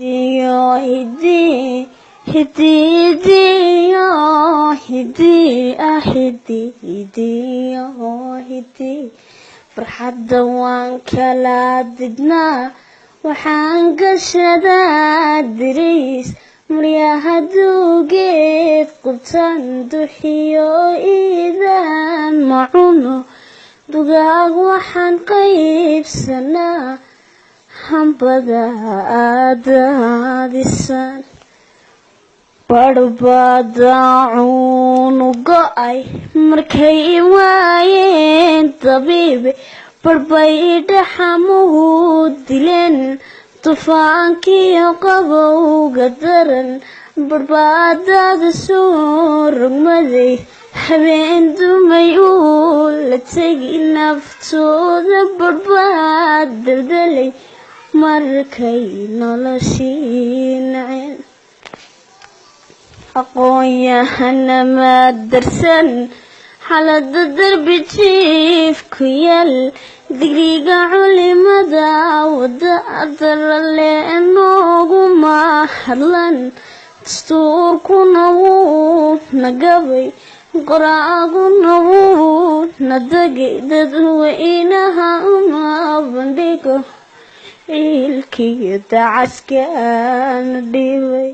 هدي هدي هدي هدي هدي هدي هدي فرحad waan kala didnaa waxaan gashadaa diriis maryaha duugeed qubtan duxiyo iidaan macuno dugaag waxaan qaybsanaa hambada aadaadisan barbadaacun go'ay markay waayeen dabiib barbay dhaxamuhu dileen tufaankiyo qabowga daran barbadaada soo rogmaday habeen dumay uu la tegi naftooda barbaad daldalay markay noloshii naceen aqoon-yahana madarsan xaalada darbi jiif ku yaal digriga culimada wadada lale nooguma hadlan dastuurkuna wuu nagabay qoraaguna wuu nadagay dadweynaha uma bandhigo ciilkiyo dacaska na dhibay.